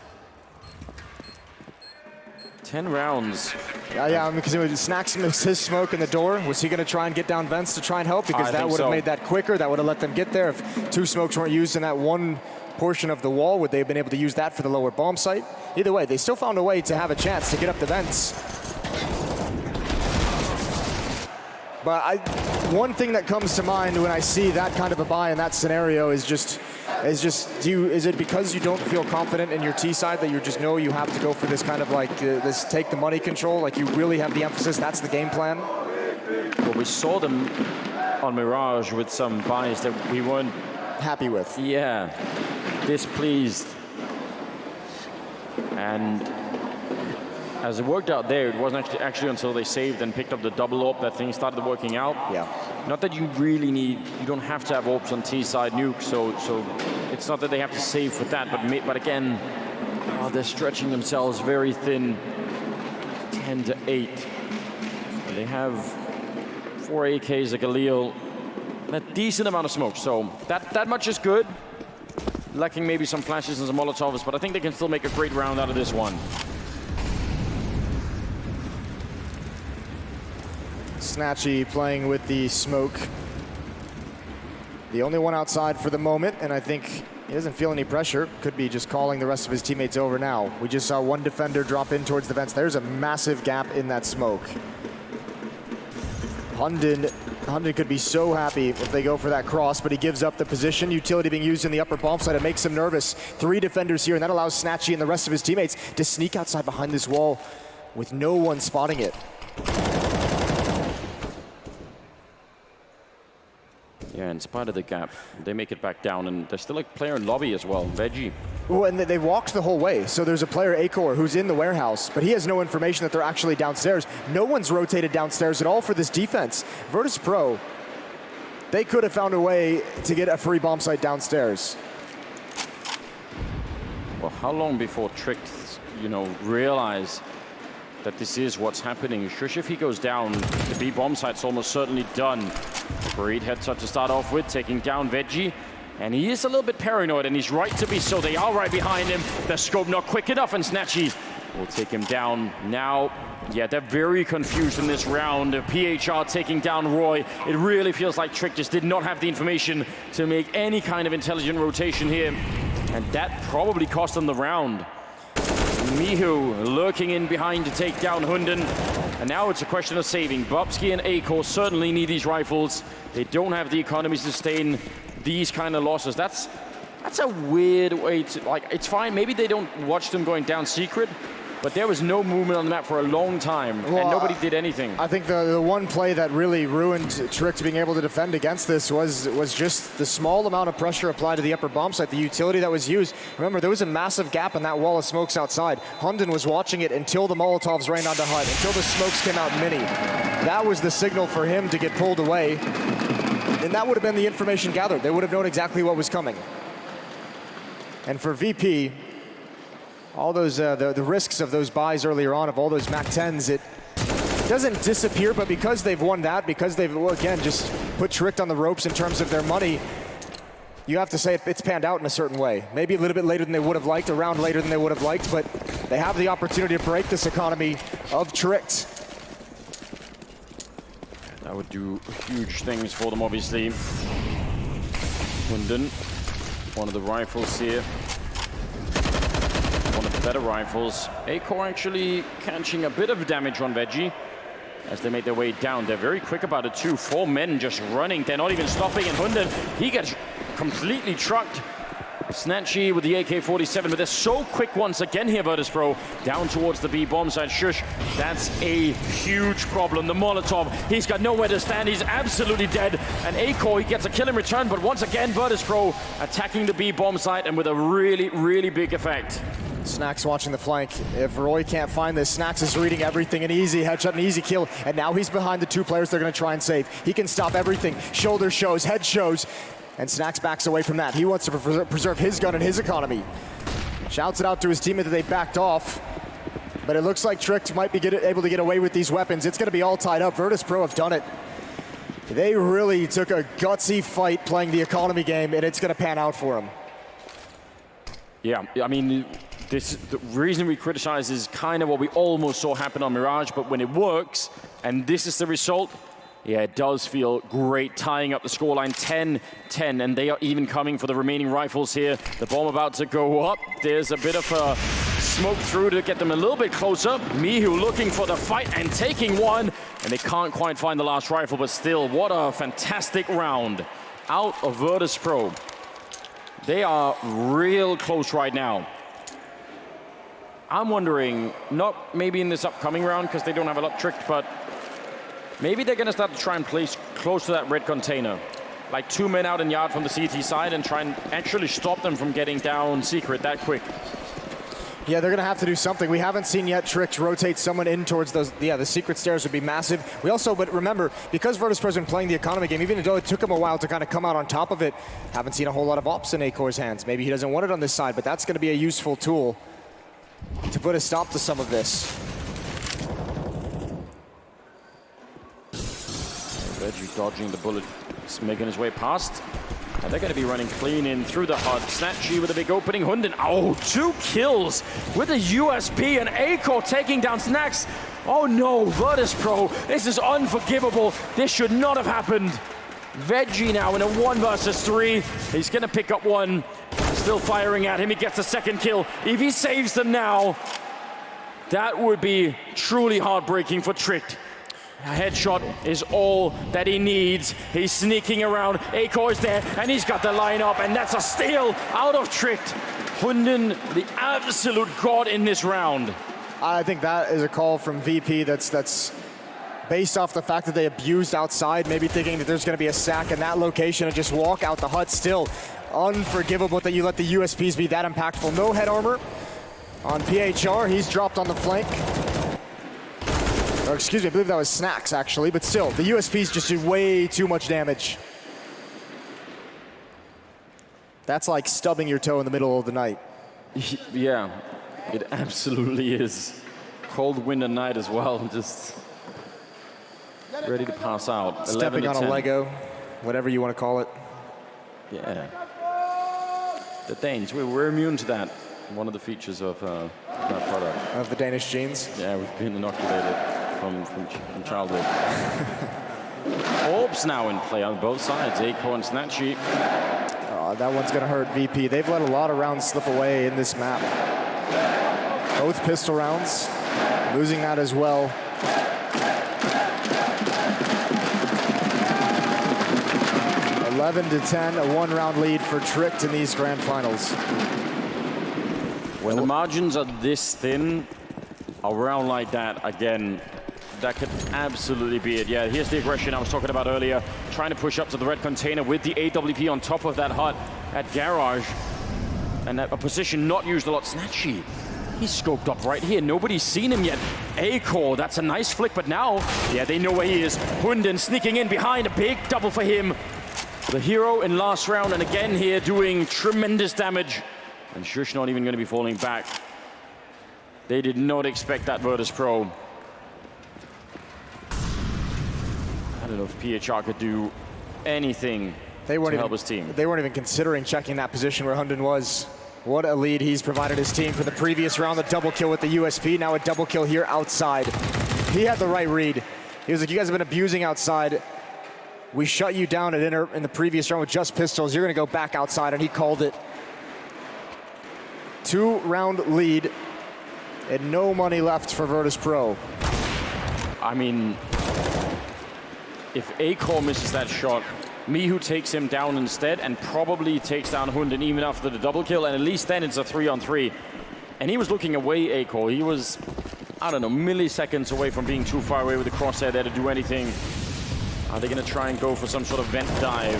10 rounds. Yeah, because Snacks missed his smoke in the door. Was he going to try and get down vents to try and help? Because that would have made that quicker. That would have let them get there. If 2 smokes weren't used in that 1 portion of the wall, would they have been able to use that for the lower bomb site? Either way, they still found a way to have a chance to get up the vents. But one thing that comes to mind when I see that kind of a buy in that scenario is is it because you don't feel confident in your T side that you just know you have to go for this kind of like this take the money control, like you really have the emphasis, that's the game plan? Well, we saw them on Mirage with some buys that we weren't happy with. Yeah, displeased. And as it worked out there, it wasn't actually until they saved and picked up the double AWP that things started working out. Yeah. Not that you really need, you don't have to have AWPs on T-side Nuke, so it's not that they have to save for that, but again, they're stretching themselves very thin, 10 to 8. They have 4 AKs, a Galil, and a decent amount of smoke, so that much is good. Lacking maybe some flashes and some Molotovs, but I think they can still make a great round out of this one. Snatchy playing with the smoke. The only one outside for the moment, and I think he doesn't feel any pressure. Could be just calling the rest of his teammates over now. We just saw 1 defender drop in towards the vents. There's a massive gap in that smoke. Hunden Hunden could be so happy if they go for that cross, but he gives up the position. Utility being used in the upper bomb side. It makes him nervous. 3 defenders here, and that allows Snatchy and the rest of his teammates to sneak outside behind this wall with no one spotting it. Yeah, in spite of the gap, they make it back down, and there's still a player in lobby as well, Veggie. Well, and they walked the whole way. So there's a player, Acor, who's in the warehouse, but he has no information that they're actually downstairs. No one's rotated downstairs at all for this defense. Virtus.pro, they could have found a way to get a free bomb site downstairs. Well, how long before Trick, realize that this is what's happening? Shush, if he goes down, the B bomb site's almost certainly done. Great headshot to start off with, taking down Veggie. And he is a little bit paranoid, and he's right to be so. They are right behind him. The scope not quick enough, and Snatchy will take him down. Now, yeah, they're very confused in this round. PHR taking down Roy. It really feels like Trick just did not have the information to make any kind of intelligent rotation here. And that probably cost them the round. Mihu lurking in behind to take down Hunden. And now it's a question of saving. Bubsky and Acor certainly need these rifles. They don't have the economy to sustain these kind of losses. That's a weird way to, it's fine. Maybe they don't watch them going down secret, but there was no movement on the map for a long time, and nobody did anything. I think the one play that really ruined Trick being able to defend against this was just the small amount of pressure applied to the upper bomb site, the utility that was used. Remember, there was a massive gap in that wall of smokes outside. Hunden was watching it until the Molotovs rained onto HUD, until the smokes came out mini. That was the signal for him to get pulled away, and that would have been the information gathered. They would have known exactly what was coming. And for VP, all those the risks of those buys earlier on, of all those MAC-10s, it doesn't disappear, but because they've won that, because they've, well, again, just put Tricked on the ropes in terms of their money, you have to say it's panned out in a certain way. Maybe a little bit later than they would have liked, a round later than they would have liked, but they have the opportunity to break this economy of Tricked. That would do huge things for them, obviously. Hunden, one of the rifles here. One of the better rifles. Acor actually catching a bit of damage on Veggie as they make their way down. They're very quick about it too. 4 men just running. They're not even stopping. And Hunden, he gets completely trucked. Snatchy with the AK-47, but they're so quick once again here, Virtus.pro, down towards the B bomb side. Shush, that's a huge problem. The Molotov, he's got nowhere to stand. He's absolutely dead. And Acor, he gets a kill in return, but once again, Virtus.pro attacking the B bomb site and with a really, really big effect. Snacks watching the flank. If Roy can't find this, Snacks is reading everything. An easy headshot, an easy kill, and now he's behind the 2 players they're going to try and save. He can stop everything. Shoulder shows, head shows, and Snacks backs away from that. He wants to preserve his gun and his economy. Shouts it out to his teammate that they backed off, but it looks like Trick might be able to get away with these weapons. It's going to be all tied up. Virtus.pro have done it. They really took a gutsy fight playing the economy game, and it's going to pan out for them. Yeah, I mean, the reason we criticize is kind of what we almost saw happen on Mirage, but when it works, and this is the result, yeah, it does feel great, tying up the scoreline 10-10, and they are even coming for the remaining rifles here. The bomb about to go up. There's a bit of a smoke through to get them a little bit closer. Mihu looking for the fight and taking one, and they can't quite find the last rifle, but still, what a fantastic round out of Virtus.pro. They are real close right now. I'm wondering, not maybe in this upcoming round because they don't have a lot tricked, but maybe they're going to start to try and place close to that red container. Like 2 men out in yard from the CT side and try and actually stop them from getting down secret that quick. Yeah, they're going to have to do something. We haven't seen yet Trick rotate someone in towards those. Yeah, the secret stairs would be massive. We also, but remember, because Virtus.pro's been playing the economy game, even though it took him a while to kind of come out on top of it, haven't seen a whole lot of ops in Acor's hands. Maybe he doesn't want it on this side, but that's going to be a useful tool to put a stop to some of this. Veggie dodging the bullet, just making his way past. And they're going to be running clean in through the HUD. Snatchy with a big opening. Hunden, oh, 2 kills with a USP, and Acor taking down Snacks. Oh no, Virtus.pro, this is unforgivable. This should not have happened. Veggie now in a 1 versus 3. He's going to pick up one. Still firing at him. He gets a 2nd kill. If he saves them now, that would be truly heartbreaking for Tricked. A headshot is all that he needs. He's sneaking around. Acor is there, and he's got the line up, and that's a steal out of Tricked. Hunden, the absolute god in this round. I think that is a call from VP that's based off the fact that they abused outside, maybe thinking that there's going to be a sack in that location and just walk out the hut. Still unforgivable that you let the USPs be that impactful. No head armor on PHR. He's dropped on the flank. Or excuse me, I believe that was Snacks actually, but still, the USPs just do way too much damage. That's like stubbing your toe in the middle of the night. Yeah, it absolutely is. Cold winter night as well, just ready to pass out. Stepping on a Lego, whatever you want to call it. Yeah. The Danes, we're immune to that. One of the features of that product. Of the Danish genes? Yeah, we've been inoculated from childhood. Orbs now in play on both sides, Acor and Snatchy. That one's going to hurt VP. They've let a lot of rounds slip away in this map. Both pistol rounds, losing that as well. (11-10), a one-round lead for Tricked in these grand finals. When the margins are this thin, a round like that, again, that could absolutely be it. Yeah, here's the aggression I was talking about earlier. Trying to push up to the red container with the AWP on top of that hut at Garage. And a position not used a lot. Snatchy, he's scoped up right here. Nobody's seen him yet. Acor, that's a nice flick, but now, yeah, they know where he is. Hunden sneaking in behind, a big double for him. The hero in last round, and again here doing tremendous damage. And Shush not even going to be falling back. They did not expect that Virtus.pro. I don't know if PHR could do anything to help his team. They weren't even considering checking that position where Hunden was. What a lead he's provided his team for the previous round. The double kill with the USP, now a double kill here outside. He had the right read. He was like, you guys have been abusing outside. We shut you down at inner in the previous round with just pistols. You're going to go back outside, and he called it. 2-round lead and no money left for Virtus.pro. I mean, if Acor misses that shot, Mihu takes him down instead and probably takes down Hunden even after the double kill, and at least then it's a 3-on-3. And he was looking away, Acor. He was, I don't know, milliseconds away from being too far away with the crosshair there to do anything. Are they going to try and go for some sort of vent dive?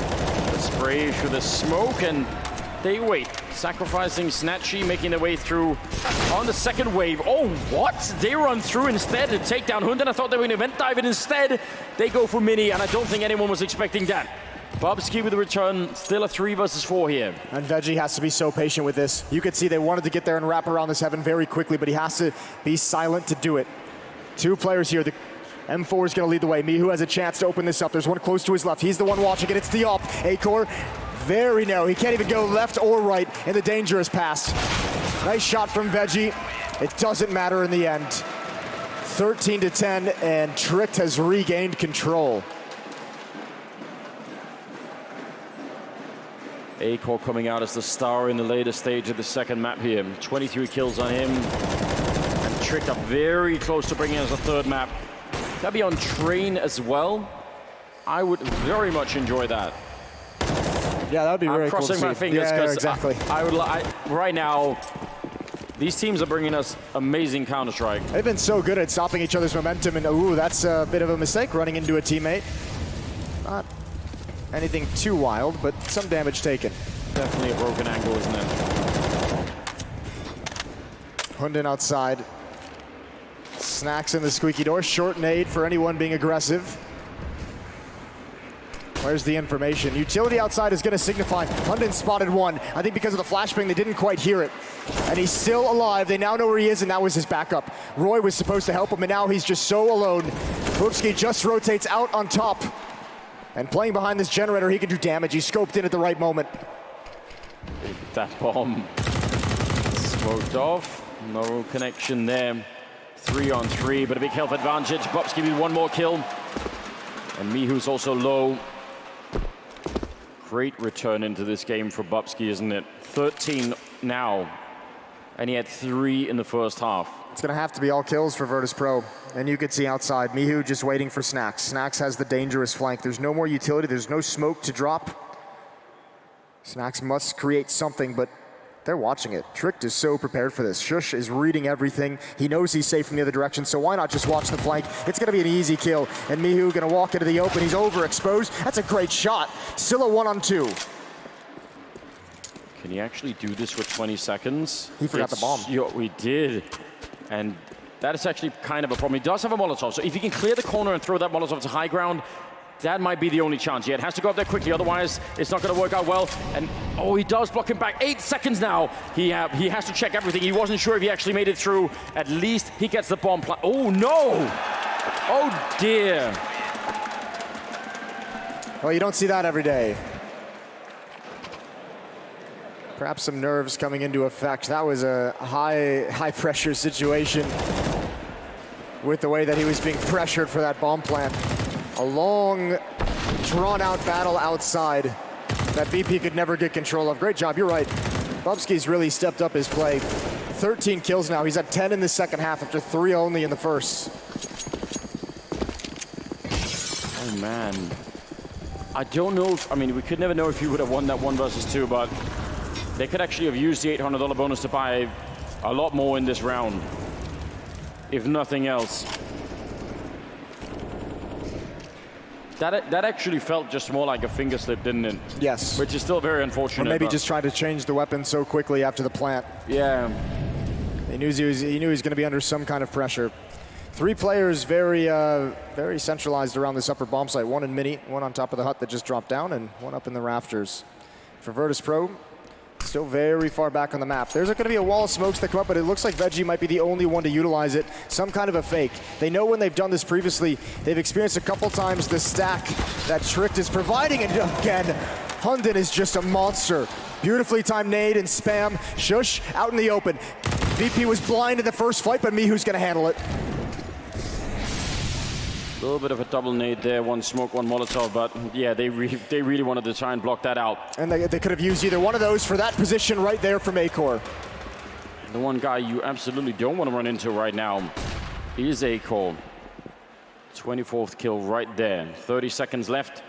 The spray through the smoke, and they wait. Sacrificing Snatchy, making their way through on the second wave. Oh, what? They run through instead to take down Hunden. I thought they were going to vent dive it. Instead, they go for Mini, and I don't think anyone was expecting that. Bobski with the return, still a 3 versus 4 here. And Veggie has to be so patient with this. You could see they wanted to get there and wrap around this heaven very quickly, but he has to be silent to do it. 2 players here. The M4 is going to lead the way. Mihu has a chance to open this up. There's one close to his left. He's the one watching it. It's the op. Acor, very narrow. He can't even go left or right in the dangerous pass. Nice shot from Veggie. It doesn't matter in the end. 13-10, and Tricked has regained control. Acor coming out as the star in the later stage of the second map here. 23 kills on him. And Tricked up very close to bringing us a third map. That'd be on Train as well. I would very much enjoy that. Yeah, that would be very cool. I'm crossing my fingers because exactly. Right now, these teams are bringing us amazing Counter-Strike. They've been so good at stopping each other's momentum, and ooh, that's a bit of a mistake, running into a teammate. Not anything too wild, but some damage taken. Definitely a broken angle, isn't it? Hunden outside. Snacks in the squeaky door. Short nade for anyone being aggressive. Where's the information? Utility outside is going to signify Hunden spotted one. I think because of the flashbang, they didn't quite hear it. And he's still alive. They now know where he is, and that was his backup. Roy was supposed to help him, and now he's just so alone. Bubski just rotates out on top. And playing behind this generator, he can do damage. He scoped in at the right moment. That bomb smoked off. No connection there. 3-on-3, but a big health advantage. Bubski with one more kill. And Mihu's also low. Great return into this game for Bubski, isn't it? 13 now. And he had 3 in the first half. It's gonna have to be all kills for Virtus.pro. And you can see outside, Mihu just waiting for Snacks. Snacks has the dangerous flank. There's no more utility, there's no smoke to drop. Snacks must create something, but they're watching it. Tricked is so prepared for this. Shush is reading everything. He knows he's safe from the other direction, so why not just watch the flank? It's gonna be an easy kill. And Mihu gonna walk into the open. He's overexposed. That's a great shot. Still a 1-on-2. Can he actually do this with 20 seconds? He forgot the bomb. Yeah, we did. And that is actually kind of a problem. He does have a Molotov, so if he can clear the corner and throw that Molotov to high ground, that might be the only chance. Yeah, it has to go up there quickly, otherwise it's not going to work out well. And oh, he does block him back. 8 seconds now. He has to check everything. He wasn't sure if he actually made it through. At least he gets the bomb. Oh no! Oh dear. Well, you don't see that every day. Perhaps some nerves coming into effect. That was a high pressure situation with the way that he was being pressured for that bomb plant. A long, drawn-out battle outside that VP could never get control of. Great job, you're right. Bubsky's really stepped up his play. 13 kills now. He's at 10 in the second half after 3 only in the first. Oh, man. I don't know if, I mean, we could never know if he would have won that 1 versus 2, but they could actually have used the $800 bonus to buy a lot more in this round, if nothing else. That actually felt just more like a finger slip, didn't it? Yes. Which is still very unfortunate. Or maybe just tried to change the weapon so quickly after the plant. Yeah. He knew he was going to be under some kind of pressure. 3 players very centralized around this upper bomb site. 1 in mini, 1 on top of the hut that just dropped down, and 1 up in the rafters. For Virtus.pro, still very far back on the map. There's going to be a wall of smokes that come up, but it looks like Veggie might be the only one to utilize it. Some kind of a fake. They know when they've done this previously. They've experienced a couple times the stack that Tricked is providing, and again, Hunden is just a monster. Beautifully timed nade and spam. Shush out in the open. VP was blind in the first fight, but Mihu's going to handle it. A little bit of a double nade there, 1 smoke, 1 Molotov, but yeah, they really wanted to try and block that out. And they could have used either one of those for that position right there from Acor. The one guy you absolutely don't want to run into right now is Acor. 24th kill right there. 30 seconds left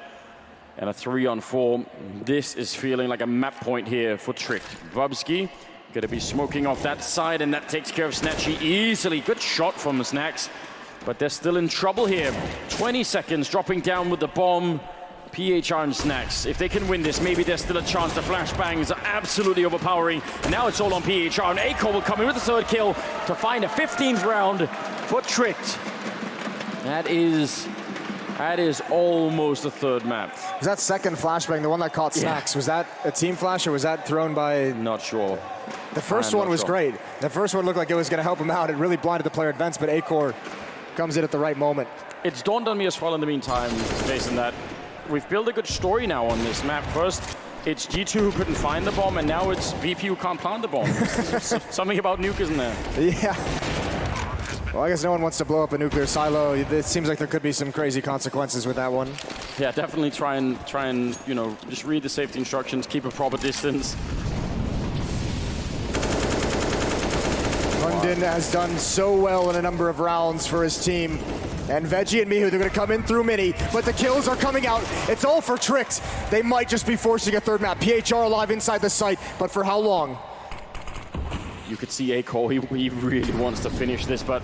and a 3-on-4. This is feeling like a map point here for Trick. Bubsky going to be smoking off that side, and that takes care of Snatchy easily. Good shot from the Snacks. But they're still in trouble here. 20 seconds, dropping down with the bomb. PHR and Snacks, if they can win this, maybe there's still a chance. The flashbangs are absolutely overpowering. And now it's all on PHR, and Acor will come in with the 3rd kill to find a 15th round for Tricked. That is almost a 3rd map. Was that 2nd flashbang, the one that caught Snacks, was that a team flash or was that thrown by... Not sure. The first one was great. The first one looked like it was going to help him out. It really blinded the player at Vents, but Acor comes in at the right moment. It's dawned on me as well in the meantime, Jason, that we've built a good story now on this map. First, it's G2 who couldn't find the bomb, and now it's VP who can't plant the bomb. Something about Nuke, isn't there? Yeah. Well, I guess no one wants to blow up a nuclear silo. It seems like there could be some crazy consequences with that one. Yeah, definitely try and you know, just read the safety instructions, keep a proper distance. Hunden has done so well in a number of rounds for his team. And Veggie and Mihu, they're going to come in through mini, but the kills are coming out. It's all for Tricks. They might just be forcing a 3rd map. PHR alive inside the site, but for how long? You could see Acor, he really wants to finish this, but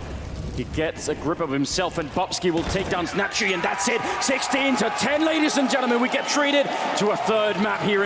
he gets a grip of himself, and Bubsky will take down Snatchy, and that's it. 16-10, ladies and gentlemen. We get treated to a 3rd map here.